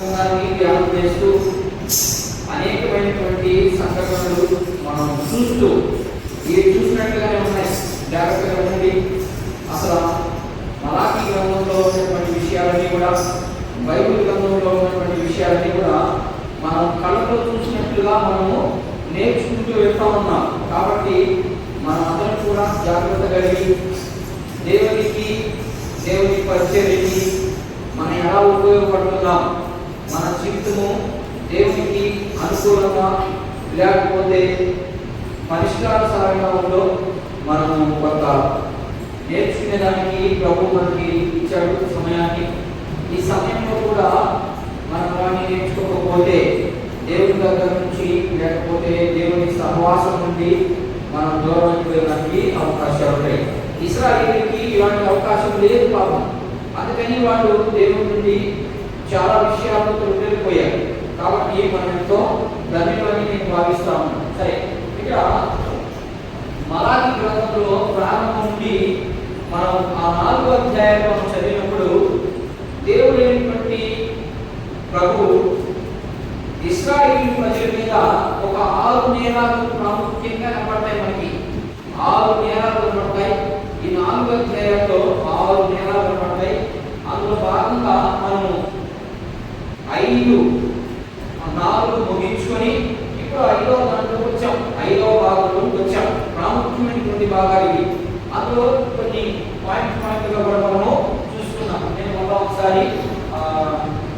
ధ్యానం చేస్తూ అనేకమైనటువంటి సంఘటనలు మనం చూస్తూ చూసినట్టుగానే ఉన్నాయి. జాగ్రత్తగా ఉండి అసలు మలాఖీ గ్రంథంలో ఉన్నటువంటి విషయాలన్నీ కూడా, బైబిల్ గ్రంథంలో ఉన్నటువంటి విషయాలన్నీ కూడా మనం కళ్ళతో చూసినట్లుగా మనము నేర్చుకుంటూ వెళ్తా ఉన్నాం. కాబట్టి మనం అందరం కూడా జాగ్రత్త కలిగి దేవుని పరిచర్యకి మనం ఎలా ఉపయోగపడుతున్నాం, మన జీవితము దేవునికి అనుకూలంగా లేకపోతే పరిష్కారసారంగా ఉందో మనము కొంత నేర్చుకునేదానికి ప్రభు మనకి ఇచ్చాడు సమయాన్ని. ఈ సమయంలో కూడా మనం వాటిని నేర్చుకోకపోతే దేవుని దగ్గర నుంచి లేకపోతే దేవుని సహవాసం నుండి మనం దూరం అయిపోయడానికి అవకాశాలు ఉంటాయి. ఇశ్రాయేలుకి ఇలాంటి అవకాశం లేదు పాపం. అందుకని వాళ్ళు దేవుని నుండి చాలా విషయాలతో వెళ్ళిపోయారు. కాబట్టి మనం ఎంతో ధన్యులని నేను భావిస్తాను. సరే, ఇక మలాఖీ గ్రంథంలో ప్రారంభం నుండి మనం ఆ 4వ అధ్యాయంలో చదివినప్పుడు దేవుడైనటువంటి ప్రభు ఇశ్రాయేలు ప్రజల మీద ఒక 6 నేరాలు ప్రాముఖ్యంగా కనబడతాయి. మనకి 6 నేరాలు కనబడతాయి. ఈ 4వ అధ్యాయంలో 6 నేరాలు కనబడతాయి. అందులో భాగంగా మనము 5, 4 ముగించుకొని ఇప్పుడు 5వ దాంట్లో వచ్చాం. 5వ భాగంలో వచ్చాం. ప్రాముఖ్యమైనటువంటి భాగాలు ఇవి. అందులో కొన్ని పాయింట్గా కూడా మనము చూసుకున్నాం. నేను మళ్ళీ ఒకసారి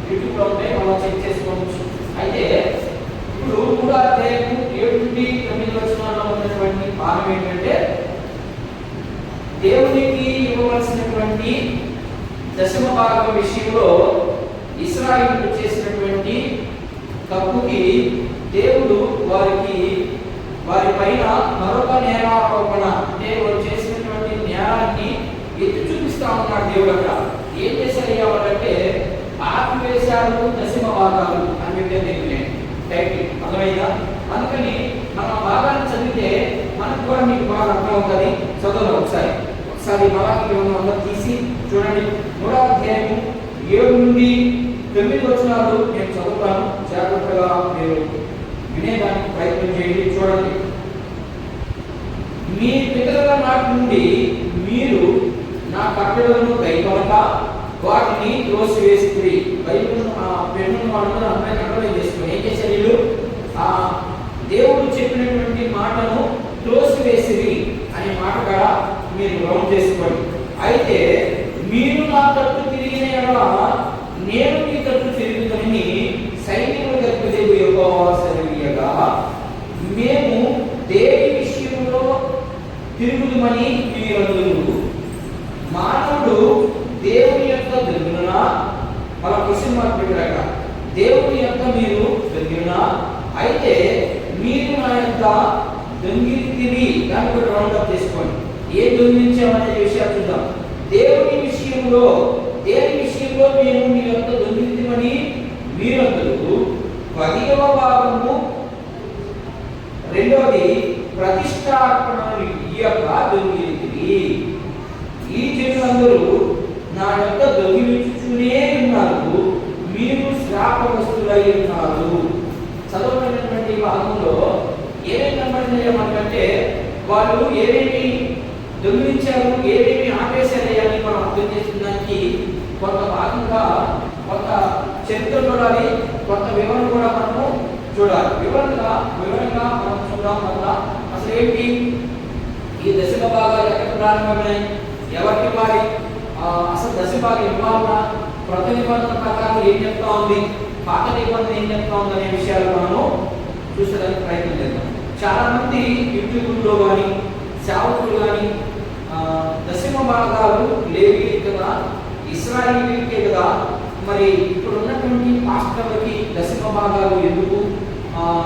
యూట్యూబ్లో ఉంటే మనం చెక్ చేసుకోవచ్చు. అయితే ఇప్పుడు 3వ అధ్యాయం 7 నుండి 9 వచనాల్లో ఉన్నటువంటి భాగం ఏంటంటే దేవునికి ఇవ్వవలసినటువంటి దశమ భాగం విషయంలో ఇశ్రాయేలు చేసినటువంటి తప్పుకి దేవుడు వారి పైన మరొక నేరారోపణ, అంటే వారు చేసినటువంటి నేరాన్ని ఎత్తి చూపిస్తా ఉన్నాడు దేవుడు. అక్కడ ఏం చేశారు వాళ్ళంటే ఆత్మవేశాలు దశమ భాగాలు అని పెట్టే టైటిల్ అర్థమైందా? అందుకని మనం భాగాన్ని చదివితే మనకు కూడా మీకు బాగా అర్థం అవుతుంది. చదవడం ఒకసారి మలాఖీ గ్రంథం అందరూ తీసి చూడండి. 3వ అధ్యాయం 7 నుండి 9 వచనాలు నేను చదువుతాను. జాగ్రత్తగా మీరు వినేదానికి ప్రయత్నం చేయండి. చూడండి. మీ పితరుల నాటి నుండి మీరు నా కట్టడలను గైకొనక వాటిని త్రోసివేస్తుంది. బైబిల్ పెన్నును వాళ్ళందరూ అందరినీ అండర్లైన్ చేసుకుని ఏం చేశారు వీళ్ళు? దేవుడు చెప్పినటువంటి మాటను త్రోసివేసిరి అనే మాట కూడా మీరు రౌండ్ చేసుకోండి. అయితే మీరు నా తట్టు తిరిగిన ఎడల నేను మీ తట్టు తిరుగుతానని సైనికుల దేవుడు యెహోవా సెలవీయగా మేము దేని విషయంలో తిరుగుదమని మీరందరూ మానవుడు దేవుని యొక్క దొంగిన మన క్వశ్చన్ మార్క్ పెట్టాక దేవుని యొక్క మీరు దొంగిన అయితే మీరు నా యొక్క దొంగిలితివి దాన్ని కూడా రౌండప్ చేసుకోండి. ఏ దొంగిలించామనే విషయాలు చూద్దాం. దేని విషయంలో మేము మీ యొక్క దొంగిలితిమని మీరందరూ 10వ భాగము 2వది ప్రతిష్టార్పణ యొక్క దొంగిలితివి. ఈ జనులందరూ నా యొక్క దొంగిలించుతూనే ఉన్నారు, మీరు శాపగ్రస్తులై ఉన్నారు. చదవబడినటువంటి భాగంలో ఏమేమి కనబడిందంటే వాళ్ళు ఏమేమి దొంగిలించారు, ఏమేమి ఆపేశారని మనం అర్థం చేసుకున్నానికి కొంత భాగంగా కొంత చరిత్ర చూడాలి, కొంత వివరణ కూడా మనము చూడాలి. వివరంగా మనం చూడడం వల్ల అసలు ఏంటి ఈ దశమ భాగాలు ఎక్కడ ప్రారంభమైనాయి, ఎవరికి వారి అసలు దశమ భాగం ఇవ్వాలన్నా కొత్త నిబంధన ప్రకారం ఏం చెప్తా ఉంది, పాత నిబంధన ఏం చెప్తా ఉంది అనే విషయాలు మనము చూసేదానికి ప్రయత్నం చేద్దాం. చాలా మంది యూట్యూబ్లో కానీ సేవకులు కానీ దశమ భాగాలు లేవి కదా, ఇశ్రాయేలుకే కదా, మరి ఇప్పుడు ఉన్నటువంటి పాస్టర్లకి దశమ భాగాలు ఎందుకు,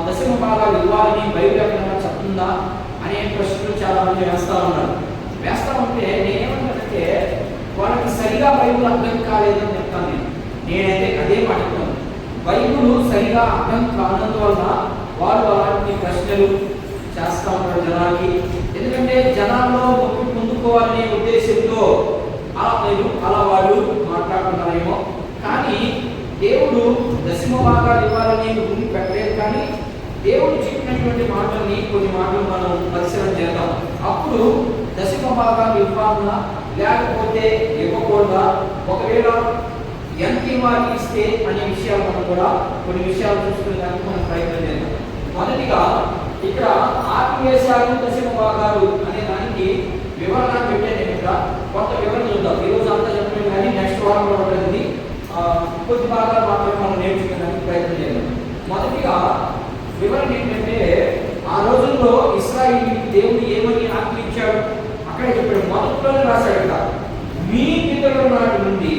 దశమ భాగాలు ఇవ్వాలని బైబిల్ ఎక్కడైనా చెప్తుందా అనే ప్రశ్నలు చాలా మంది వేస్తూ ఉంటే నేనేమంటానంటే వాళ్ళకి సరిగా బైబిల్ అర్థం కాలేదని చెప్తాను. నేనైతే అదే మాట్లాడుతాను. బైబిల్ సరిగా అర్థం కానందువల్ల వాళ్ళు అలాంటి ప్రశ్నలు చేస్తూ ఉంటారు జనానికి. ఎందుకంటే జనాల్లో అలా వాళ్ళు మాట్లాడుతున్నారేమో. కానీ దేవుడు దశమ భాగాలు ఇవ్వాలని భూమి పెట్టలేదు, కానీ దేవుడు చెప్పినటువంటి మాటల్ని కొన్ని మాటలు మనం పరిశీలన చేద్దాం. అప్పుడు దశమ భాగాలు ఇవ్వాలన్నా లేకపోతే ఇవ్వకూడదా, ఒకవేళ ఎంత ఇవ్వాలి ఇస్తే అనే విషయాలు మనం కూడా కొన్ని విషయాలు చూసుకునేదానికి మనం ప్రయత్నం చేద్దాం. మొదటిగా ఇక్కడ ఆత్మీయశాలు దశమ భాగాలు అనే దానికి వివరణ పెట్టాను. ఇక్కడ కొంత వివరణ చూద్దాం. ఈరోజు అంతా చెప్పలేదు, కానీ నెక్స్ట్ వారంలో ఉంటుంది. కొద్ది భాగాలు మాత్రమే మనం నేర్చుకోవడానికి ప్రయత్నం చేద్దాం. మొదటిగా వివరణ ఏంటంటే, ఆ రోజుల్లో ఇశ్రాయేలుకి దేవుడు ఏమని ఆజ్ఞ ఇచ్చాడు అక్కడే చెప్పాడు. మొదట్లోనే రాశాడు, మీ పితరుల నాటి నుండి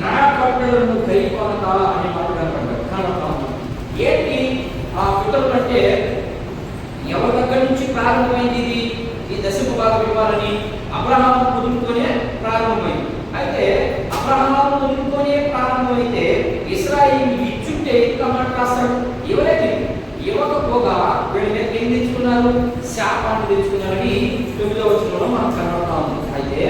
నా కట్టడలను కైకొనక అనే మాట కనపడ్డాడు. ఏంటి ఆ పితరులు అంటే? ఎవరి దగ్గర నుంచి ప్రారంభమైంది ఇది? ఈ దశమ భాగం ఇవ్వాలని అబ్రహాము కుదురుతోనే ప్రారంభమైంది. అయితే అబ్రహాము కుదురుతోనే ప్రారంభమైతే ఇశ్రాయేలు ఇచ్చుంటే ఇంకా మాట రాస్తాడు, ఇవ్వలేదు. ఇవ్వకపోగా వీళ్ళు ఏం తెచ్చుకున్నారు? శాపాన్ని తెచ్చుకున్నారని 9వ వచనంలో మనం కనబడతా ఉంది. అయితే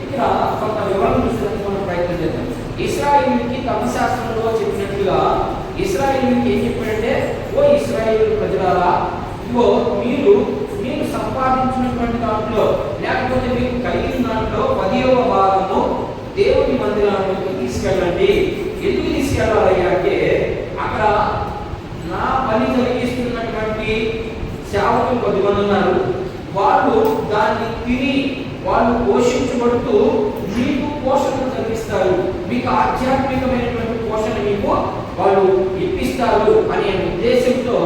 ఇక్కడ కొంత వివరణ చూసేందుకు మనం ప్రయత్నం చేద్దాం. ఇశ్రాయేలుకి ధర్మశాస్త్రంలో చెప్పినట్లుగా ఇశ్రాయేలుకి ఏం చెప్పాడంటే, ఓ ఇశ్రాయేలు ప్రజలారా, ఇగో మీరు సంపాదించినటువంటి దాంట్లో లేకపోతే మీకు కలిగిన దాంట్లో 10వ భాగము దేవుని మందిరానికి తీసుకెళ్ళండి. ఎందుకు తీసుకెళ్ళాలి అంటే, అక్కడ నా పని జరిగిస్తున్నటువంటి సేవకులు 10 మంది ఉన్నారు. వాళ్ళు దాన్ని తిని వాళ్ళు పోషించబడుతూ మీకు పోషణ కలిగిస్తారు, మీకు ఆధ్యాత్మికమైనటువంటి పోషణ మీకు వాళ్ళు ఇప్పిస్తారు అనే ఉద్దేశంతో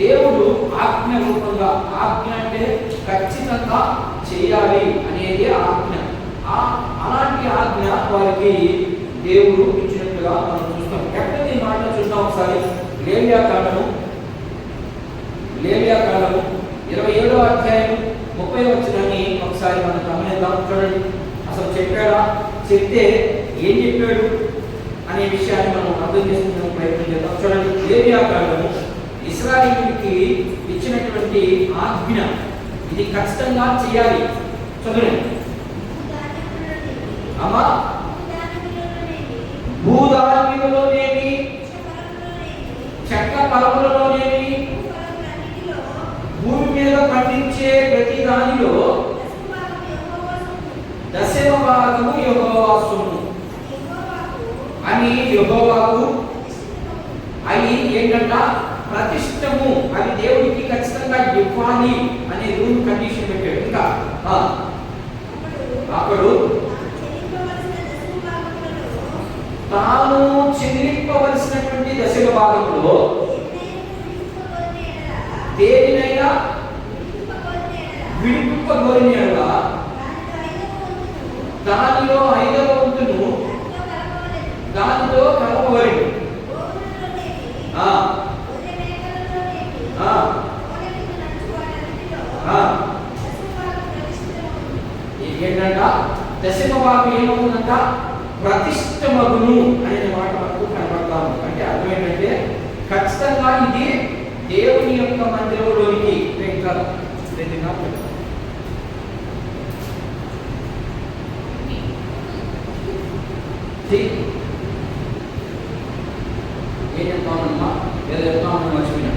దేవుడు ఆజ్ఞ రూపంగా, ఆజ్ఞ అంటే ఖచ్చితంగా చేయాలి అనేది ఆజ్ఞ, అలాంటి ఆజ్ఞ వారికి దేవుడు ఇచ్చినట్లుగా మనం చూస్తాం. ఎక్కడ ఈ మాట చూద్దాం ఒకసారి. లేవియా కాండము 27వ అధ్యాయం 30వ వచనాన్ని ఒకసారి మనం గమనిద్దాం. చూడండి, అసలు చెప్పాడా, చెప్తే ఏం చెప్పాడు అనే విషయాన్ని మనం అర్థం చేసుకునే ప్రయత్నం చేద్దాం. చూడండి, లేవియా కాండము ఇశ్రాయేలుకి ఇచ్చినటువంటి ఆజ్ఞ, ఇది ఖచ్చితంగా చేయాలి. చదువునండి అమ్మా. భూధార్మికలోనేమి, చెక్క పరములలోనేమి, భూమి మీద పండించే ప్రతి దానిలో 10వ భాగము యెహోవా సొమ్ము అని యెహోవాకు అవి ఏంటంట? ప్రతిష్టము. అది దేవుడికి ఖచ్చితంగా ఇవ్వాలి అనే రూల్ కండిషన్ పెట్టాడు. ఇంకా అప్పుడు తాను చెల్లింపవలసినటువంటి 10వ భాగంలో దేనినైనా విడిపింపగోరినగా దానిలో 5వ వంతును దానితో కలపవలెను. ఏంటంట? 10వ భాగం ఏమవుతుందంట? ప్రతిష్టమగును అనే మాట మనకు కనబడతాము. అంటే అర్థం ఏంటంటే, ఖచ్చితంగా ఇది దేవుని యొక్క మందిరంలోనికి ఏం చెప్తామమ్మా, ఏదో చెప్తామని మర్చిపోయినా.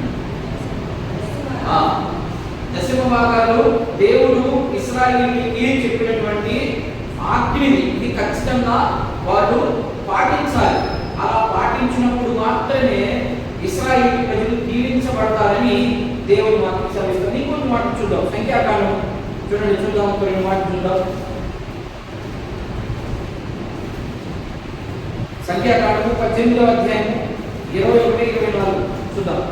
10వ భాగాలు దేవుడు ఇశ్రాయేలుకి చెప్పినటువంటి ఆజ్ఞని, ఇది ఖచ్చితంగా వాళ్ళు పాటించాలి. అలా పాటించినప్పుడు మాత్రమే ఇశ్రాయేలు ప్రజలు దీవించబడతారని దేవుడు మాకు సెలవిస్తారు. ఇంకొన్ని మాట చూద్దాం. సంఖ్యాకాండం చూడండి, చూద్దాం, ఒక 2 మాటలు చూద్దాం. సంఖ్యాకాండము 18వ అధ్యాయం 21, 24 చూద్దాం.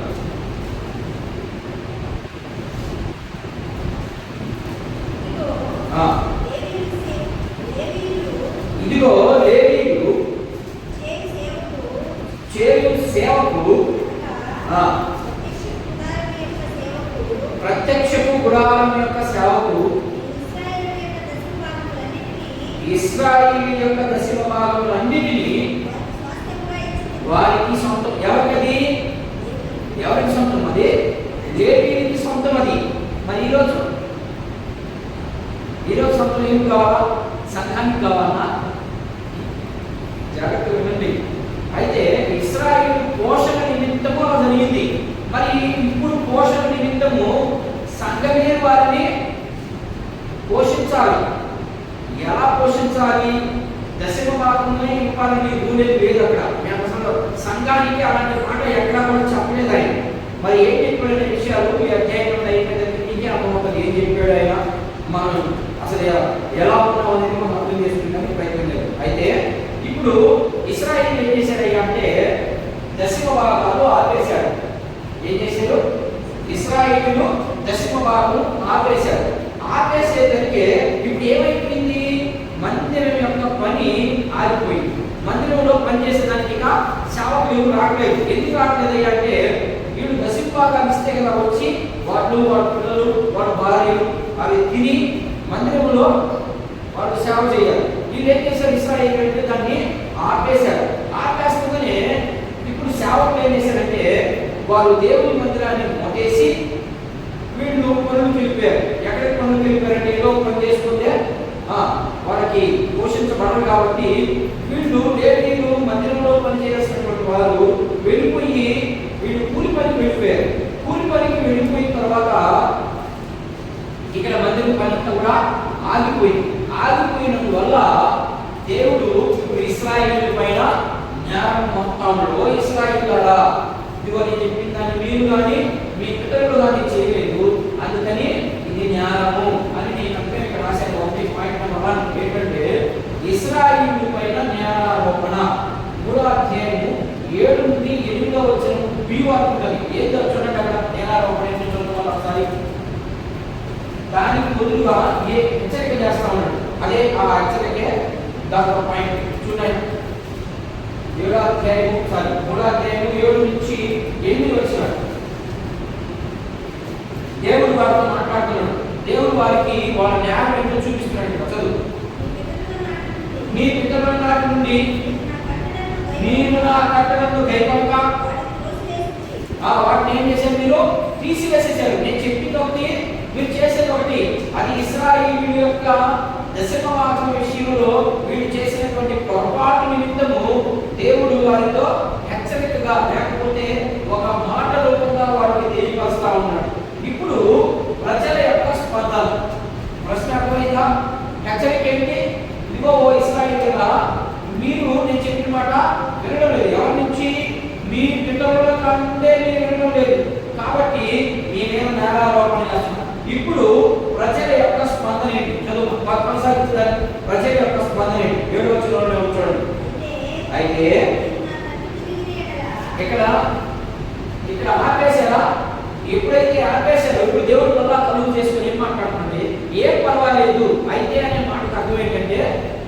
ఇదిగో లేవీయులు చేయు సేవకు, ప్రత్యక్షపు గుడారం యొక్క సేవకు ఇశ్రాయేలు యొక్క 10వ భాగములన్నిటినీ వారికి సొంతం. ఎవరికది? ఎవరికి సొంతం? అది లేవీయులకి సొంతం. అది మరి ఈరోజు సొంతం ఏం కావాలా? సంఘానికి కావాలా? జాగ్రత్తగా వినండి. అయితే ఇశ్రాయేలు పోషణ నిమిత్తము అలా జరిగింది. మరి ఇప్పుడు పోషణ నిమిత్తము సంఘమే వారిని పోషించాలి. ఎలా పోషించాలి? దశమ భాగంలో ఇవ్వాలని రూల్ లేదు అక్కడ. మేము అసలు సంఘానికి అలాంటి మాట ఎక్కడా కూడా చెప్పలేదు ఆయన. మరి ఏం చెప్పాడు విషయాలు ఈ అధ్యాయంలో అయిపోయింది అర్థమవుతుంది. ఏం చెప్పాడు ఆయన, మనం అసలు ఎలా ఉన్నాం అనేది మనం అర్థం చేసుకుంటానికి ప్రయత్నం లేదు. అయితే ఇప్పుడు ఇశ్రాయేలు ఏం చేశాడయ్యా అంటే దశమ భాగాలు ఆపేశాడు. ఏం చేశాడు? ఇశ్రాయేలు దశమ భాగం ఆపేశాడు. ఆపేసేసరికి ఇప్పుడు ఏమైపోయింది? మందిరం యొక్క పని ఆగిపోయింది. మందిరంలో పనిచేసేదానికి ఇక సేవకులు ఎవరు రావట్లేదు. ఎందుకు రావట్లేదు అంటే వీళ్ళు దశమ భాగాలు ఇస్తే కదా వచ్చి వాళ్ళు, వాళ్ళ పిల్లలు, వాళ్ళ భార్యలు అవి తిని మందిరంలో వాళ్ళు సేవ చేయాలి. వీళ్ళు ఏం చేశారు? ఇశ్రాయేలు అంటే దాన్ని ఆపేశారు. ఆపేస్తుందనే ఇప్పుడు సేవకులు ఏం చేశారంటే వాళ్ళు దేవుని మందిరాన్ని మొట్టేసి వీళ్ళు పనులు వెళ్ళిపోయారు. ఎక్కడికి పనులు వెళ్ళిపోయారంటే ఏదో పని చేసుకుంటే వాళ్ళకి పోషించబడరు కాబట్టి వీళ్ళు లేడీలు మందిరంలో పనిచేయాల్సినటువంటి వారు వెళ్ళిపోయి వీళ్ళు కూలి పనికి వెళ్ళిపోయారు. కూలి పనికి వెళ్ళిపోయిన తర్వాత ఇక్కడ మందిరం పని అంతా కూడా ఆగిపోయింది. ఆగిపోయినందువల్ల దేవుడు ఇప్పుడు ఇశ్రాయేలు పైన జ్ఞానం మొత్తంలో ఇశ్రాయేలులారా ఇదిగో నేను చెప్పిన దాన్ని మీరు కానీ మీ పితరులు కానీ చేయలేదు, అందుకని ఇది జ్ఞానము అని నేను అంటే ఇక్కడ రాశాను. 1.1 ఏంటంటే ఇశ్రాయేలు పైన జ్ఞానారోపణ 3వ అధ్యాయము 7 నుండి 8వ వచనం బి వరకు ఉంటుంది. ఏదో చూడండి అక్కడ జ్ఞానారోపణ ఏంటో చూద్దాం ఒకసారి. దానికి ముందుగా ఏ హెచ్చరిక చేస్తా ఉన్నాడు, అదే ఆ హెచ్చరికే దాని పాయింట్ చూడండి. 3వ అధ్యాయము 7 నుంచి 8 వచ్చినాడు. దేవుడు వారితో మాట్లాడుతున్నాడు. దేవుడు వారికి వాళ్ళ న్యాయం ఏంటో చూపిస్తున్నాడు. చదువు. మీ పితరుల నాటి నుండి మీరు నా కట్టడలను గైకొనక వాటిని ఏం చేశారు? మీరు తీసివేసేసారు. నేను చెప్పింది ఒకటి, మీరు చేసేది ఒకటి. అది ఇశ్రాయేలు యొక్క దశమ భాగం విషయంలో వీళ్ళు చేసినటువంటి పొరపాటు నిమిత్తము దేవుడు వారితో హెచ్చరికగా లేకపోతే ఒక మాట రూపంగా వారికి తెలియపరుస్తా ఉన్నాడు. ఇప్పుడు ప్రజల యొక్క స్పందన ప్రశ్న అర్థమైందా? హెచ్చరిక ఏంటి? ఇదిగో ఓ ఇశ్రాయేలులారా, మీరు నేను చెప్పిన మాట వినడం లేదు. ఎవరి నుంచి? మీ పితరుల కంటే మీరు వినడం లేదు కాబట్టి నేనేమో నేరారోపణ చేస్తున్నా. ఇప్పుడు ప్రజల యొక్క స్పందన ఏంటి? చదువు కొనసాగించడానికి ప్రజల యొక్క స్పందన ఏంటి? 7వ వచనంలో చూడండి. అయితే ఇక్కడ ఆపేశారా? ఎప్పుడైతే ఆపేశారో ఇప్పుడు దేవుడు వల్ల కలుగు చేసుకుని ఏం మాట్లాడుతుంటే ఏం పర్వాలేదు అయితే అనే మాటకు అర్థం ఏంటంటే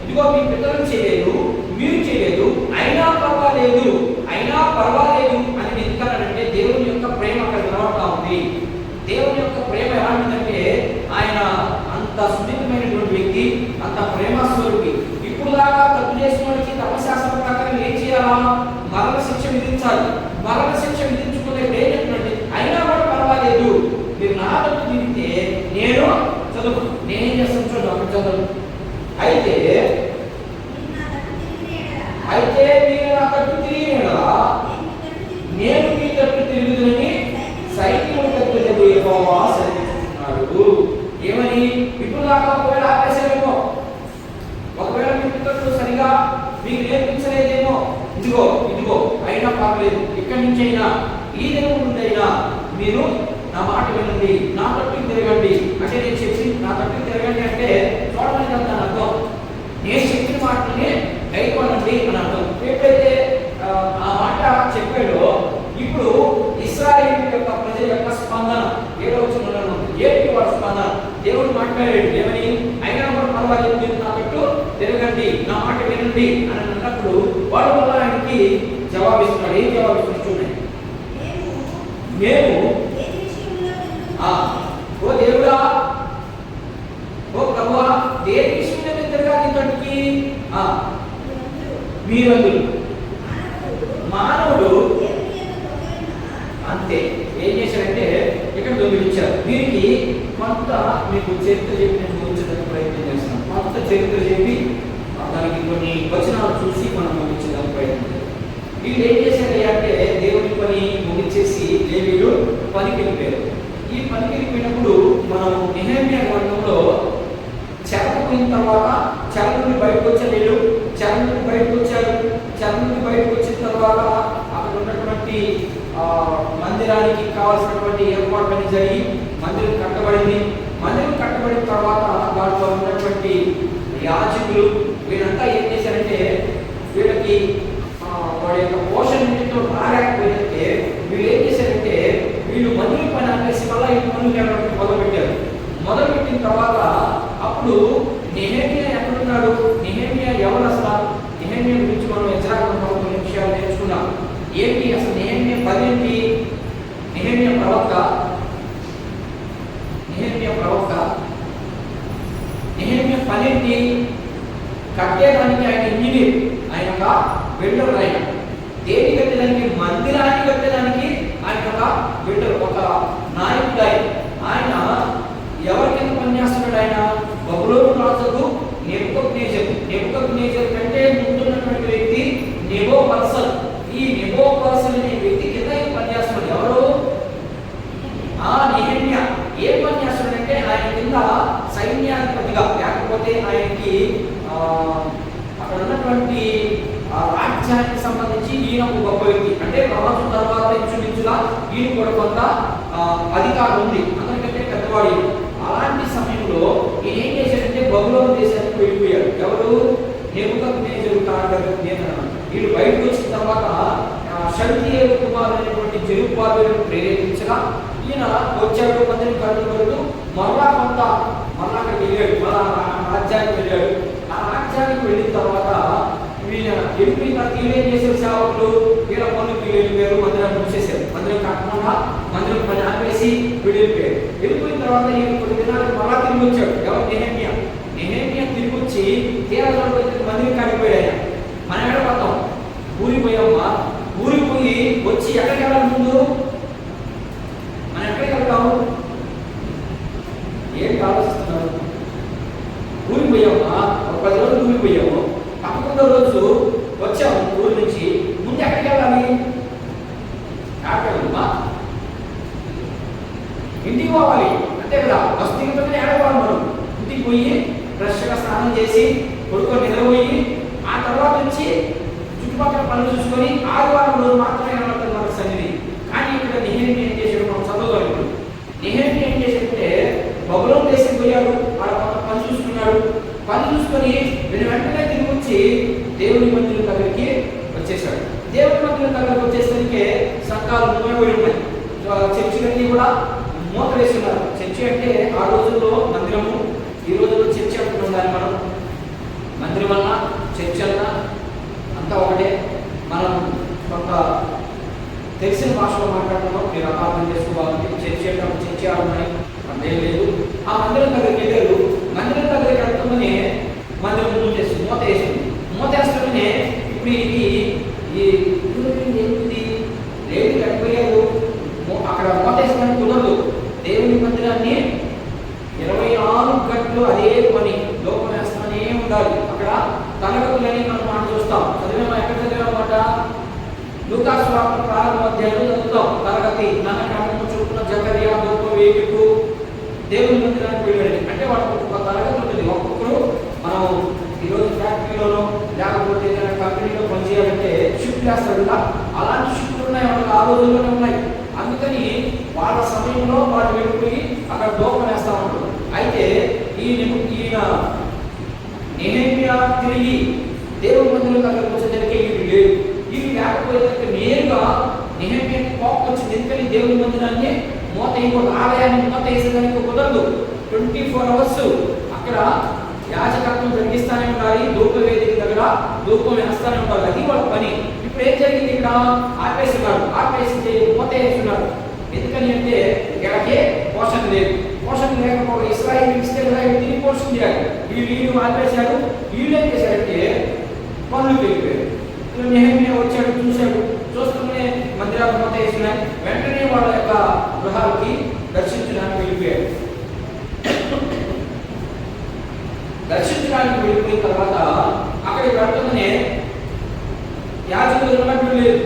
ఇదిగో మీ పితరులు చేయలేదు, మీరు చేయలేదు, అయినా పర్వాలేదు అని ఎందుకన్నాడంటే దేవుని యొక్క ప్రేమ అక్కడ నిలబడతా ఉంది. దేవుని యొక్క ప్రేమ ఎలాంటిదంటే ఆయన అంత సున్నితమైనటువంటి వ్యక్తి, అంత ప్రేమస్వరూపి. ఇప్పుడు దాకా తప్పు చేసిన వాడికి ధర్మశాస్త్రం ప్రకారం ఏం చేయాలా? మరణ శిక్ష విధించాలి. మరణ శిక్ష విధించుకునే ఏం చెప్పినట్టు అయినా కూడా పర్వాలేదు, మీరు నా తప్పు తిరిగితే నేను చదువు నేనేం చేస్తాను చూడండి చదువు. అయితే మీరు నా తప్పు తిరిగినా నేను మీ తప్పు తిరుగుదని సైన్యుల తప్పు యెహోవా సెలవిస్తున్నాడు. ఏమని? ఇప్పుడు దాకా ఒకవేళ ఆపేశారేమో, ఒకవేళ మీ పితరులు సరిగా మీకు నేర్పించలేదేమో, ఇదిగో అయినా పర్లేదు, ఇక్కడి నుంచి అయినా ఈ దినం నుండైనా మీరు నా మాట వినండి, నా తట్టుకు తిరగండి. అంటే నేను చెప్పి నా తట్టుకు తిరగండి అంటే చూడమని దాని అర్థం. నేను చెప్పిన మాటని గైకొనండి అని అర్థం. ఎప్పుడైతే ఆ మాట చెప్పాడో ఇప్పుడు ఇశ్రాయేలు యొక్క ప్రజల యొక్క స్పందన 7వ వచనంలో ఉంది. ఏంటి వాడి స్పందన? దేవుడు మాట్లాడాడు ఏమని? అయినా కూడా పర్వాలేదు, మీరు నా తట్టు తిరగండి, నా మాట వినండి అని అన్నప్పుడు వాడు వల్ల ఆయనకి జవాబిస్తున్నాడు. ఏం జవాబిస్తున్నాడు చూడండి. మేము ఓ దేవుడా, ఓ ప్రభువా, దేని విషయంలో తిరగాలి తట్టుకి? మీరందులు మానవుడు అంతే. ఏం చేశారంటే ఇక్కడ దొంగిలించారు. దీనికి కొంత మీకు చరిత్ర చెప్పి నేను ముగించడానికి ప్రయత్నం చేస్తున్నాను. కొంత చరిత్ర చెప్పి దానికి కొన్ని వచనాలు చూసి మనం ముగించడానికి ప్రయత్నం చేస్తాం. వీళ్ళు ఏం చేశారయ్యా అంటే దేవుని పని ముగించేసి లేవీయులు పనికి వెళ్ళిపోయారు. ఈ పనికి వెళ్ళిపోయినప్పుడు మనం నెహెమ్యా గ్రంథంలో చెరకపోయిన తర్వాత చెర నుండి బయటకు వచ్చారు. వీళ్ళు చెర నుండి బయటకు వచ్చారు. చెర నుండి బయటకు వచ్చిన తర్వాత అక్కడ ఉన్నటువంటి మందిరానికి కావాల్సినటువంటి ఏర్పాట్లన్నీ జరిగి మందిరం కట్టబడింది. మందిరం కట్టబడిన తర్వాత దాంట్లో ఉన్నటువంటి యాజకులు వీళ్ళంతా ఏం చేశారంటే వీళ్ళకి వాడి యొక్క పోషణ నిమిత్తం రాలేకపోయినట్టే వీళ్ళు ఏం చేశారంటే వీళ్ళు మందిరం పని ఆపేసి మళ్ళీ ఈ పనులు చేయడానికి మొదలుపెట్టారు. మొదలుపెట్టిన తర్వాత అప్పుడు నెహెమ్యా ఎక్కడున్నాడు? నెహెమ్యా ఎవరు అసలు? నెహెమ్యా గురించి మనం ఎజ్రా గ్రంథంలో కొన్ని విషయాలు నేర్చుకున్నాం. ఏంటి అసలు నెహెమ్యా పని ఏంటి? నెహెమ్యా ప్రవక్త. నెహెమ్యా పని ఏంటి? కట్టేదానికి ఆయన ఇంజనీర్, ఆయన ఒక బిల్డర్. ఆయన దేని కట్టేదానికి? మందిరాన్ని కట్టేదానికి ఆయన ఒక బిల్డర్, ఒక నాయకుడు. ఆయన ఎవరి కింద పనిచేస్తున్నాడు? ఆయన బబులోను రాజుకు నెబుకద్నెజర్ కంటే ముందున్నటువంటి వ్యక్తి నెబోపర్సన్. ఈ నెబోపర్సన్ అనే వ్యక్తి కింద పనిచేస్తున్నాడు. ఎవరు? నెహెమ్యా. ఏం పనిచేస్తున్నాడంటే ఆయన కింద సైన్యాధిపతిగా, లేకపోతే ఆయనకి అక్కడ ఉన్నటువంటి రాజ్యానికి సంబంధించి ఈయన ఒక గొప్ప వ్యక్తి. అంటే రాజు తర్వాత ఇంచుమించుగా ఈయన కూడా కొంత అధికారం ఉంది, అందరికంటే పెద్దవాడు. అలాంటి సమయంలో ఈయన ఏం చేశాడంటే బబులోను దేశానికి వెళ్ళిపోయాడు. ఎవరు? నెబుకద్నెజరు వీళ్ళు బయటకు వచ్చిన తర్వాత షల్తీయేలు కుమారుడైనటువంటి జెరుబ్బాబెలును ప్రేరేపించగా ఈయన వచ్చాడు. మందిరం కట్టుబడుతూ మరలా అక్కడికి వెళ్ళాడు. మళ్ళా రాజ్యానికి వెళ్ళాడు. ఆ రాజ్యానికి వెళ్ళిన తర్వాత వీళ్ళ వెళ్ళిపోయిన వీళ్ళేం చేశారు? సేవకులు వీళ్ళ పనులు వీళ్ళు వెళ్ళిపోయారు. మందిరాన్ని మూసేశారు. మందిరం కట్టకుండా మందిరం పని ఆపేసి వీళ్ళు వెళ్ళిపోయారు. వెళ్ళిపోయిన తర్వాత ఈయన కొన్ని దినాలకు మళ్ళా తిరిగి వచ్చాడు. ఎవరు? నెహెమ్యా తిరిగి వచ్చి తీరాలు మందిరం కాడిపోయాడు. ఆయన మన ఎడపడతాం ఊరికి పోయామా? ఊరికి పోయి వచ్చి ఎక్కడికి వెళ్ళాలి? ముందు మనం ఎక్కడికి వెళ్తాము? ఏంటి ఆలోచిస్తున్నారు? ఊరికి పోయామా? ఒక 10 రోజులు ఊరికి పోయాము. 11వ రోజు వచ్చాము ఊరి నుంచి. ముందు ఎక్కడికి వెళ్ళాలి? ఇంటికి పోవాలి అంతే కదా. బస్సు దిగుతుంటే ఏడవాలి. మనం ఇంటికి పోయి ఫ్రెష్గా స్నానం చేసి కొడుకొని నిద్రపోయి ఆ తర్వాత నుంచి చుట్టుపక్కల పనులు చూసుకొని ఆదివారం రోజు మాత్రమే కనబడుతుంది మన సన్నిధి. కానీ ఇక్కడ నెహెమ్యా ఏం చేశాడు? మనం చదవగలం. ఇప్పుడు నెహెమ్యా ఏం చేశాడంటే బబులోను దేశం పోయాడు. ఆడ పని చూసుకున్నాడు. పని చూసుకొని వెంటనే తిరిగి వచ్చి దేవుని మందిరం దగ్గరికి వచ్చేసాడు. దేవుని మందిరం దగ్గరికి వచ్చేసరికి సంఘాలు మూయబడి ఉన్నాయి. చర్చిలన్నీ కూడా మూత వేస్తున్నారు. చర్చి అంటే ఆ రోజుల్లో మందిరము, ఈ రోజుల్లో చర్చి అంటున్నాం. దాన్ని మనం మందిరం అన్నా చర్చి అన్నా అంతా ఒకటే. మనం కొంత తెలిసిన భాషలో మాట్లాడుతున్నాం. మీరు అపార్థం చేసుకోవాలి. చర్చి అంటే చర్చి ఆడున్నాయి అంతేం లేదు. ఆ మందిరం దగ్గరికి వెళ్ళారు. మందిరం దగ్గరికి వెళ్తామని మందిరం మూత వేసింది. మూత వేస్తామని ఇప్పుడు ఇది ఏంటి లేదు కట్టిపోయారు. అక్కడ మూత వేసుకోవడానికి కుదరదు. దేవుని మందిరాన్ని 24 గంటలు అదే పని లోపం వేస్తామనే ఉండాలి. అక్కడ తరగతులని మనం మాట చూస్తాం. చదివామా? ఎక్కడ చదివామన్నమాట? లూకాసు వార్త ప్రారంభ అధ్యాయంలో చదువుతాం. తరగతి నన్నకము చూపున జకరియా గొప్ప వేదికు దేవుని మందిరానికి వెళ్ళాడు. అంటే వాళ్ళకు ఒక తరగతి ఉంటుంది. ఒక్కొక్కరు మనం ఈరోజు ఫ్యాక్టరీలోనో లేకపోతే ఏదైనా కంపెనీలో పనిచేయాలంటే షిఫ్ట్ వేస్తాడు కదా, అలాంటి షిఫ్ట్లు ఉన్నాయి వాళ్ళకి. ఆ రోజుల్లోనే ఉన్నాయి. అందుకని వాళ్ళ సమయంలో వాళ్ళు వెళ్ళిపోయి అక్కడ దోపం వేస్తా ఉంటారు. అయితే ఈయన నెహెమ్యా తిరిగి దేవుని మందిరం దగ్గరకు వచ్చేసరికి వీళ్ళు లేరు. వీళ్ళు లేకపోయేసరికి నేరుగా నెహెమ్యాకి కోపం వచ్చింది. ఎందుకని దేవుని మందిరాన్ని మూత వేయకూడదు. ఆలయాన్ని మూత వేసేదానికి కుదరదు. 24 hours అక్కడ యాజకత్వం జరిగిస్తానే ఉండాలి. ధూప వేదిక దగ్గర ధూపం వేస్తానే ఉండాలి. అది వాళ్ళ పని. ఇప్పుడు ఏం జరిగింది? ఇక్కడ ఆపేస్తున్నాడు. ఆపేసి మూత వేస్తున్నాడు. ఎందుకని అంటే వీళ్ళకే పోషణ లేదు. పోషణ లేకపోతే ఇస్రాయేల్ ఇస్తే తిరిగి పోషణ చేయాలి. వీళ్ళు ఆపేశాడు. వీళ్ళు ఏం చేశారంటే పనులు వెళ్ళిపోయారు. నెహెమ్యా వచ్చాడు, చూశాడు. చూస్తూనే మందిరాలు మూత వేసినాయి. వెంటనే వాళ్ళ యొక్క గృహాలకి దర్శించడానికి వెళ్ళిపోయాడు. దర్శించడానికి వెళ్ళిపోయిన తర్వాత అక్కడికి వెళ్తుందనే యాజకులు ఉన్నట్టు లేదు.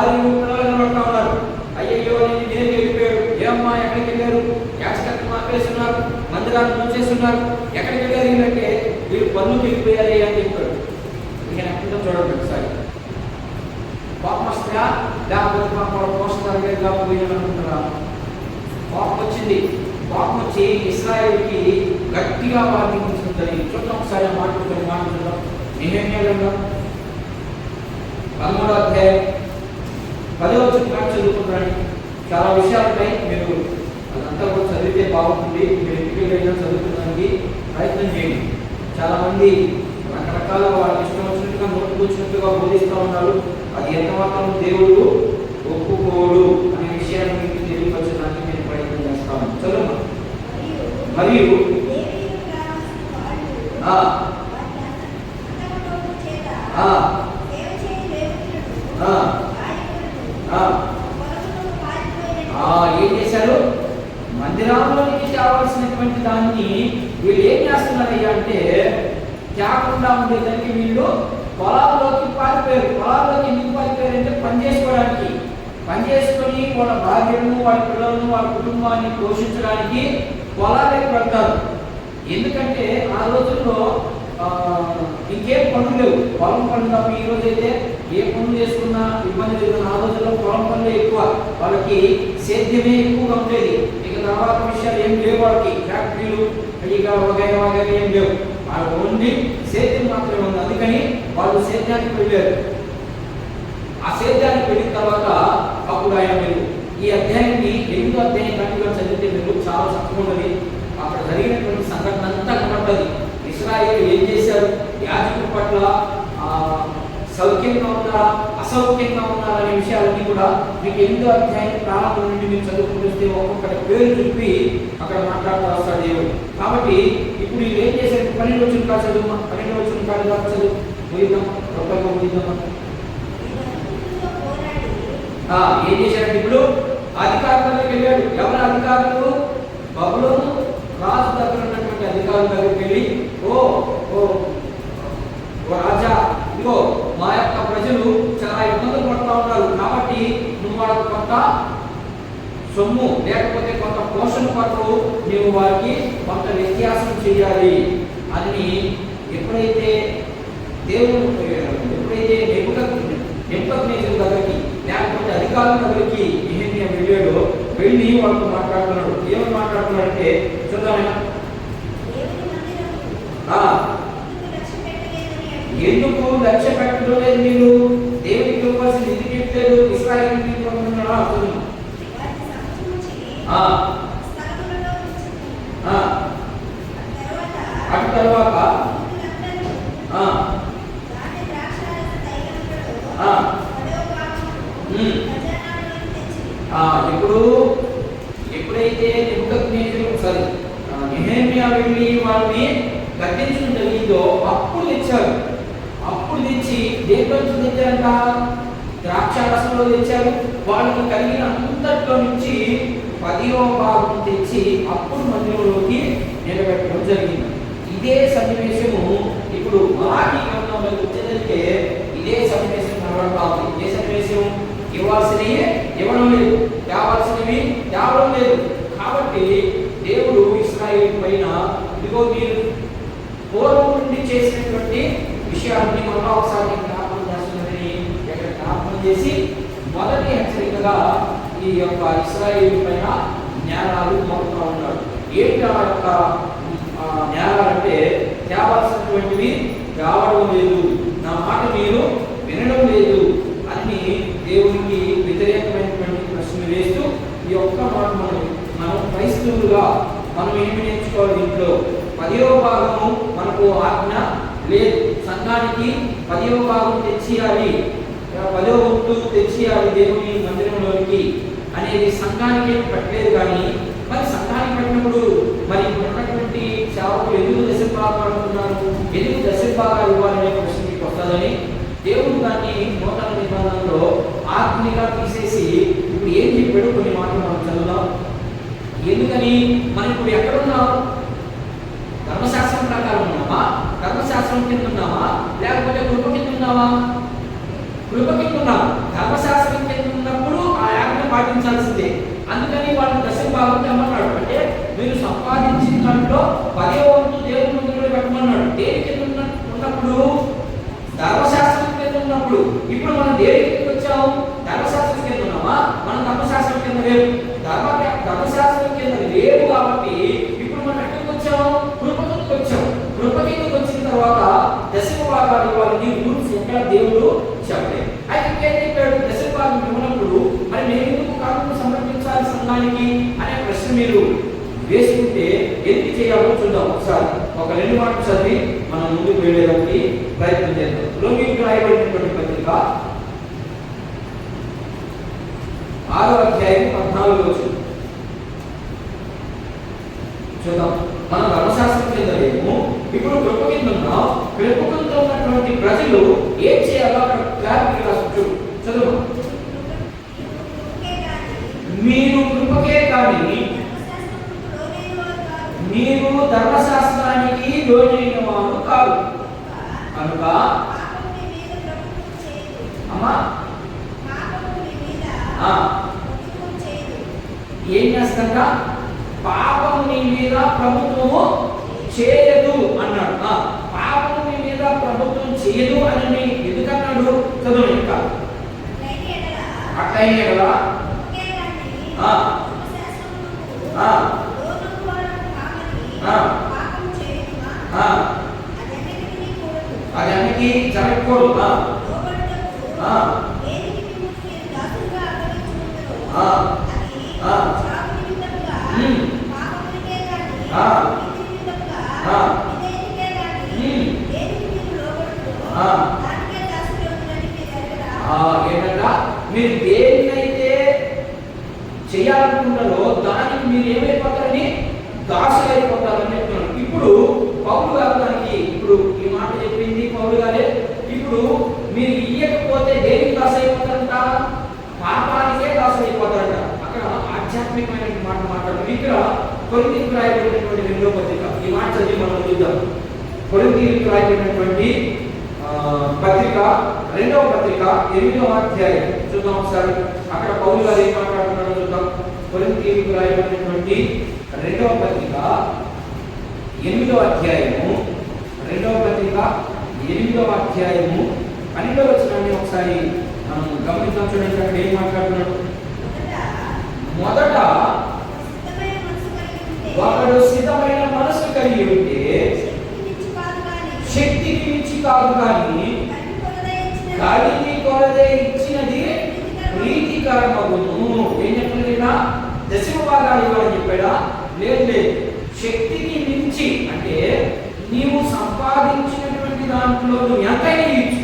భార్యలు పిల్లలు కనబడతా ఉన్నారు. అయ్యయ్యో నేను వెళ్ళిపోయాడు, ఏమమ్మా ఎక్కడికి వెళ్ళారు, యాక్సిడెంట్ మాపేస్తున్నారు, మందిరాన్ని మూసేస్తున్నారు, ఎక్కడికి వెళ్ళారు వీళ్ళంటే వీళ్ళు పనులకు వెళ్ళిపోయారు అని చెప్పాడు. ఇక ఎక్కడ చూడండి ఒకసారి కోపం వస్తుందా, లేకపోతే పాపం పోషకాలు పోయాలనుకుంటున్నా. కోపం వచ్చింది. కోపం వచ్చి ఇశ్రాయేలుకి గట్టిగా వార్నింగ్ ఇచ్చుకుంటుంది. చూద్దాం ఒకసారి మాట్లాడుతున్నాం. నెహెమ్యా గ్రంథం 13వ అధ్యాయం 10వ వచనం చదువుకుంటాను. చాలా విషయాలు ఉన్నాయి, మీరు అదంతా కూడా చదివితే బాగుంటుంది. మీరు ఇంటికి చదువుకోవడానికి ప్రయత్నం చేయండి. చాలా మంది రకరకాల వాళ్ళ ఇష్టం వచ్చినట్టుగా నోటుకొచ్చినట్టుగా బోధిస్తూ ఉన్నారు. అది ఎంత మాత్రం దేవుడు ఒప్పుకోడు అనే విషయాన్ని మీకు తెలియపరచడానికి నేను ప్రయత్నం చేస్తాను. చదువు. మరియు ఏం చేశారు? మందిరంలోనికి కావాల్సినటువంటి దాన్ని వీళ్ళు ఏం చేస్తున్నారయ్యా అంటే తేకుండా ఉండేదానికి వీళ్ళు పొలాల్లోకి పారిపోయారు. పొలాల్లోకి ఎందుకు పారిపోయారు అంటే పని చేసుకొని వాళ్ళ భార్యలను, వాళ్ళ పిల్లలను, వాళ్ళ కుటుంబాన్ని పోషించడానికి పొలాలకు పెడతారు. ఎందుకంటే ఆ రోజుల్లో ఇంకేం పనులు లేవు. పొలం పనులు తప్ప ఈ రోజు అయితే ఏ పనులు చేసుకున్నా ఇబ్బంది లేదు. ఆ రోజుల్లో పొలం పనులు ఎక్కువ, వాళ్ళకి సేద్యమే ఎక్కువగా ఉండేది. ఇక తర్వాత విషయాలు ఏం లేవు, వాళ్ళకి ఫ్యాక్టరీలు ఇక వగైరా వగైరా ఏం లేవు. వాళ్ళకి ఓన్లీ సేద్యం మాత్రమే ఉంది. అందుకని వాళ్ళు సేద్యానికి వెళ్ళారు. ఆ సేద్యానికి వెళ్ళిన తర్వాత అప్పుడు ఆయన మీరు ఈ అధ్యాయాన్ని 8వ అధ్యాయం గట్టిగా చదివితే మీరు చాలా చక్కగా ఉన్నది. అక్కడ జరిగినటువంటి సంఘటన అంతా కనబడ్డది. ఇశ్రాయేలు ఏం చేశారు, యాజకుల పట్ల సౌఖ్యంగా ఉన్నారా, అసౌఖ్యంగా ఉన్నారా అనే విషయాలన్నీ కూడా మీకు 8వ అధ్యాయం ప్రారంభం నుండి మీరు చదువుకుంటూ వస్తే ఒక్కొక్కటి పేరు చెప్పి అక్కడ మాట్లాడుతూ వస్తాడు దేవుడు. కాబట్టి ఇప్పుడు వీళ్ళు ఏం చేశారు? 12వ వచనం కాదు చదువు, 12వ వచనం కాదు దాకా చదువు, ముగిద్దాం, రొప్పగా ముగిద్దాం. ఏం చేశారంటే ఇప్పుడు అధికారులకు వెళ్ళాడు. ఎవరి అధికారులు? బబులోను రాజు దగ్గర ఉన్నటువంటి అధికారుల దగ్గరికి వెళ్ళి, ఓ రాజా, ఇదిగో మా యొక్క ప్రజలు చాలా ఇబ్బందులు పడుతూ ఉన్నారు, కాబట్టి నువ్వు వాళ్ళకు కొంత సొమ్ము లేకపోతే కొంత పోషణ కొరకు నువ్వు వారికి కొంత వ్యత్యాసం చేయాలి అని ఎప్పుడైతే నెబుకద్నెజరు దగ్గరికి లేకపోతే అధికారుల దగ్గరికి నెహెమ్యా వెళ్ళాడు. వెళ్ళి వాళ్ళతో మాట్లాడుతున్నాడు. ఏమని మాట్లాడుతున్నాడంటే చూద్దామైనా, ఎందుకు లక్ష్య పెట్టలేదు, మీరు దేవుడికి ఇవ్వాల్సింది ఎందుకు చెప్పలేదు, ఇశ్రాయేలు అటు తర్వాత ఎప్పుడైతే నెహెమ్యా వెళ్ళి వాళ్ళని గద్దించడం జరిగిందో అప్పుడు తెచ్చారు. అప్పుడు తెచ్చి దేంట్లో తెచ్చారంట? ద్రాక్షారసంలో తెచ్చారు. వాళ్ళకి కలిగిన అంతట్లో నుంచి 10వ భాగం తెచ్చి అప్పుడు మందిరంలోకి నిలబెట్టడం జరిగింది. ఇదే సన్నివేశము ఇప్పుడు మలాఖీ గ్రంథంలోకి వచ్చేసరికి ఇదే సన్నివేశం కనబడతా ఉంది. ఏ సన్నివేశం? ఇవ్వాల్సినవి ఇవ్వడం లేదు, తేవాల్సినవి తేవడం లేదు. కాబట్టి దేవుడు ఇశ్రాయేలు పైన ఇదిగో మీరు పూర్వం నుండి చేసినటువంటి విషయాన్ని మళ్ళా ఒకసారి జ్ఞాపకం చేస్తున్నదని ఇక్కడ జ్ఞాపకం చేసి మొదటి హెచ్చరికగా ఈ యొక్క ఇశ్రాయేలు పైన జ్ఞానాలు మోపుతూ ఉన్నాడు. ఏంటి ఆ యొక్క జ్ఞానాలంటే తేవాల్సినటువంటివి తేవడం లేదు, నా మాట మీరు వినడం లేదు అని దేవునికి వ్యతిరేకమైనటువంటి ప్రశ్నలు వేస్తూ ఈ ఒక్క మాట మనం క్రైస్తవులుగా మనం ఏమి నేర్చుకోవాలి? ఇంట్లో 10వ భాగము మనకు ఆజ్ఞ లేదు. సంఘానికి 10వ భాగం తెచ్చియాలి, 10వ వంతు తెచ్చియాలి దేవుని మందిరంలోనికి అనేది సంఘానికి పెట్టలేదు. కానీ మరి సంఘానికి పెట్టినప్పుడు మరి ఉన్నటువంటి సేవకులు ఎందుకు దశభాగాలు అంటున్నారు, ఎందుకు దశభాగాలు ఇవ్వాలనే ప్రశ్నకి వస్తుందని దేవుడు దాన్ని నూతన నిబంధనలో ఆజ్ఞగా తీసేసి ఇప్పుడు ఏం చెప్పాడు కొన్ని మాటలు మనం చదువుదాం. ఎందుకని మనం ఇప్పుడు ఎక్కడున్నాం? ధర్మశాస్త్రం ప్రకారం ఉన్నామా, ధర్మశాస్త్రం కింద ఉన్నామా, లేకపోతే కృప కింద ఉన్నామా? కృప కింద ఉన్నాం. ధర్మశాస్త్రం కింద సంపాదించిన దాంట్లో 10వ వంతు దేవుని మందిరంలో పెట్టమన్నాడు. దేని కింద ఉన్నప్పుడు? ధర్మశాస్త్రం కింద ఉన్నప్పుడు. ఇప్పుడు మనం దేని కింద వచ్చాము? ధర్మశాస్త్రం కింద ఉన్నామా? మనం ధర్మశాస్త్రం కింద లేవు. ధర్మశాస్త్రం కింద లేవు కాబట్టి ఇప్పుడు మనం ఎక్కడికి వచ్చాము? కృప కిందకి వచ్చాము. కృప కిందకి వచ్చిన తర్వాత దశమ భాగాలు ఇవ్వాలని రూల్స్ ఎక్కడ దేవుడు చెప్పలేదు. అయితే ఇంకేం చెప్పాడు? దశమ భాగం ఇవ్వనప్పుడు మరి నేను ఎందుకు కానుకలు సమర్పించాలి సంఘానికి అనే ప్రశ్న మీరు వేసుకుంటే ఎందుకు చేయాలో చూద్దాం. ఒకసారి ఒక 2 మాటలు చదివి మనం ముందుకు వెళ్ళేదానికి ప్రయత్నం చేద్దాం. రోమీయులకు రాయబడినటువంటి పత్రిక 6వ అధ్యాయం 14వ వచనం చూద్దాం. మనం ధర్మశాస్త్రం కింద లేము, ఇప్పుడు కృప కింద ఉన్నాం. కృప కింద ఉన్నటువంటి ప్రజలు ఏం చేయాలో అక్కడ క్లారిటీ రాసు చదువు. మీరు కృపకే కానీ మీరు ధర్మశాస్త్రానికి లోనైన వారు కాదు కనుక అమ్మా ఏం చేస్తాక పాపం నీ మీద ప్రభుత్వము చేయదు అన్నాడు. పాపం నీ మీద ప్రభుత్వం చేయదు అని ఎందుకన్నాడు? చదువు ఇంకా అట్లయినే కదా అది అన్నికి జరగకూడదు. ఏంటంట? మీరు దేన్నైతే చేయాలనుకుంటారో దానికి మీరు ఏమైపోతారని దాసులైపోతారని చెప్తున్నాడు. ఇప్పుడు పౌలు గారు దానికి ఇప్పుడు ఈ మాట చెప్పింది పౌలు గారే. ఇప్పుడు మీరు ఇయ్యకపోతే దేనికి దాసు అయిపోతారంట? పాపానికే దాసు అయిపోతారంట. అక్కడ ఆధ్యాత్మికమైన మాట మాట్లాడడం. ఇక్కడ కొరింథీయులకు రాయబడినటువంటి 2వ పత్రిక ఈ మాట చదివి మనం చూద్దాం. కొరింథీయులకు రాయబడినటువంటి పత్రిక 2వ పత్రిక 8వ అధ్యాయం చూద్దాం ఒకసారి. అక్కడ పౌలు గారు ఏం మాట్లాడుతున్నాడో చూద్దాం. కొరింథీయులకు రాయబడినటువంటి 2వ పత్రిక 8వ అధ్యాయము 2వ పత్రిక 8వ అధ్యాయము 12వ వచనాన్ని ఒకసారి మనం గమనించాం. చూడండి అక్కడ ఏం మాట్లాడుతున్నాడు. మొదట ఒకడు సిద్ధమైన మనసు కలిగి ఉంటే శక్తికి మించి కాదు కానీ కలిగి కొలదే ఇచ్చినది ప్రీతికరమగును. ఏం చెప్పలేదా? దశమ భాగాలు ఇవ్వాలని చెప్పాడా? లేదు. శక్తికి మించి అంటే నీవు సంపాదించినటువంటి దాంట్లో నువ్వు ఎంతైనా ఇచ్చు.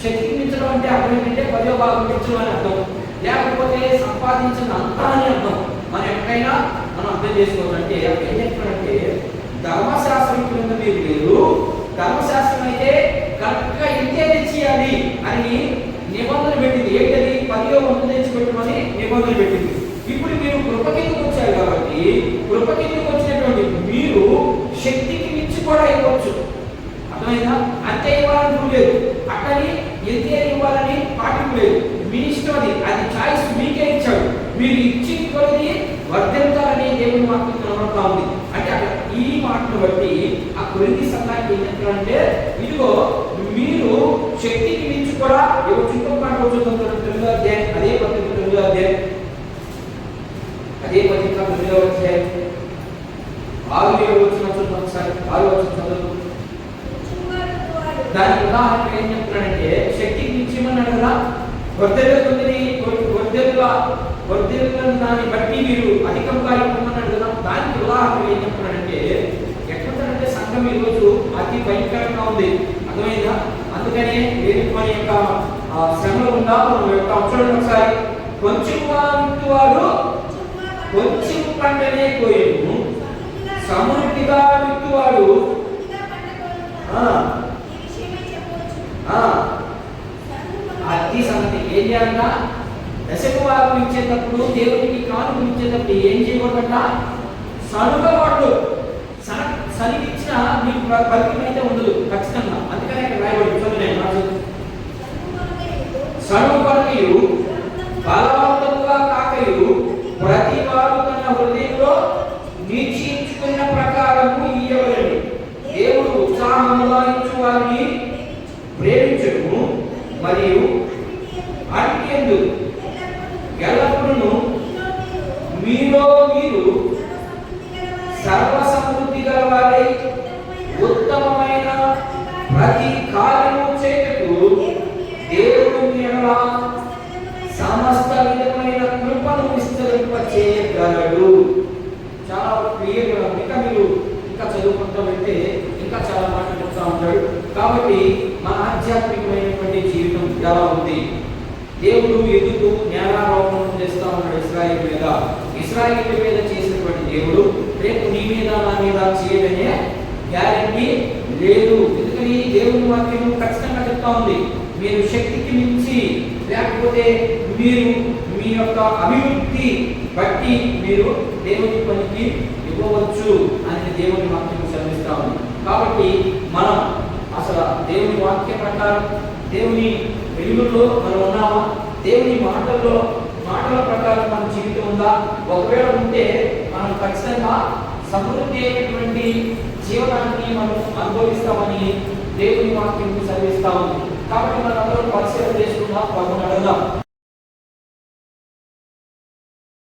శక్తికి మించడం అంటే అర్థం ఏంటంటే 10వ భాగం మించడం అని అర్థం, లేకపోతే సంపాదించిన అంతా అని అర్థం. మనం ఎక్కడైనా మనం అర్థం చేసుకోవచ్చు. అంటే ఏం చెప్తాడంటే ధర్మశాస్త్రం కింద మీరు లేరు, ధర్మశాస్త్రం అయితే కరెక్ట్గా ఇంతే తెచ్చేయాలి అని నిబంధన పెట్టింది. ఏంటది? 10వ వంతు తెచ్చి పెట్టమని నిబంధన పెట్టింది. ఇప్పుడు మీరు కృప కిందకు వచ్చారు కాబట్టి కృప కిందకు వచ్చినటువంటి మీరు శక్తికి మించి కూడా ఇవ్వచ్చు. అర్థమైందా? అంతే ఇవ్వాలని లేదు, అక్కడి ఎంతే ఇవ్వాలని పాటింపు లేదు. మీ ఇష్టం, అది చాయిస్ మీకే ఇచ్చాడు. మీరు ఇచ్చి కొద్ది వర్ధిల్లాలని దేవుని వాక్యం కనబడతా ఉంది. అంటే అక్కడ ఈ మాటను బట్టి ఆ కొరింథీ సంఘానికి ఏం చెప్తారంటే ఇదిగో మీరు శక్తికి మించి కూడా చుట్టూ మాట తెలుగులో అధ్యాయం అదే పత్రిక 9వ అధ్యాయం అదే పత్రిక 9వ అధ్యాయం 6వ వచనం చూద్దాం ఒకసారి. 6వ వచనం చదువు. దానికి ఉదాహరణ ఏం చెప్తున్నాడంటే శక్తికి మించి ఏమన్నాడు కదా, వర్ధిల్లను దాన్ని బట్టి మీరు అధికంగా ఇవ్వమన్నాడు కదా. దానికి ఉదాహరణ ఏం చెప్తున్నాడంటే ఎక్కడంటే సంఘం ఈరోజు అతి భయంకరంగా ఉంది. అర్థమైందా? అందుకనే మన యొక్క శ్రమలు ఉందా మనం యొక్క చూడండి ఒకసారి. కొంచెం విత్తువాడు కొంచెం పంటనే కోయను, సమృద్ధిగా విత్తువాడు అతి సంగతి ఏం చేయాలంట? దశమ భాగం ఇచ్చేటప్పుడు దేవునికి కానుక ఇచ్చేటప్పుడు ఏం చేయకూడదంట? సనుగవాడు సరిగిచ్చిన మీకు ఫలితం అయితే ఉండదు ఖచ్చితంగా. అందుకనే ఇక్కడ రాయబడి చూడండి. సనుగు కొరకయు బలవంతముగా కాకయు ప్రతి వాడు తన హృదయంలో నిశ్చయించు భయపడద్దు, ఎల్లప్పుడూ మీలో మీరు సర్వసమృద్ధి గలవారై ఉత్తమమైన ప్రతి కార్యము చేయుటకు దేవుడు మీ ఎడల సమస్త విధమైన కృపను విస్తరింపచేయగలడు. చాలా క్లియర్ గా ఇంకా చదువుకుంటూ వెళ్తే ఇంకా చాలా మాటలు చెప్తా ఉంటాడు. కాబట్టి మన ఆధ్యాత్మికమైనటువంటి జీవితం ఎలా ఉంది? దేవుడు ఎదుగు జ్ఞానారోపణం చేస్తా ఉన్నాడు ఇశ్రాయేలు మీద చేసినటువంటి దేవుడు రేపు నీ మీద నా మీద చేయదనే గ్యారెంటీ లేదు. ఎందుకని దేవుని వాక్యం ఖచ్చితంగా చెప్తా ఉంది, మీరు శక్తికి మించి లేకపోతే మీరు మీ యొక్క అభివృద్ధి బట్టి మీరు దేవుని పనికి ఇవ్వవచ్చు అని దేవుని వాక్యం శ్రమిస్తా ఉంది. కాబట్టి మనం అసలు దేవుని వాక్యం ప్రకారం దేవుని వెలుగులో మనం ఉన్నామా? దేవుని మాటల ప్రకారం మన జీవితం ఉందా? ఒకవేళ ఉంటే మనం ఖచ్చితంగా సమృద్ధి అయినటువంటి జీవనాన్ని మనం అనుభవిస్తామని దేవుని వాక్యం చదివిస్తా ఉంది. కాబట్టి మనందరం పరిశీలన చేసుకుందాం, అడుగుదాం.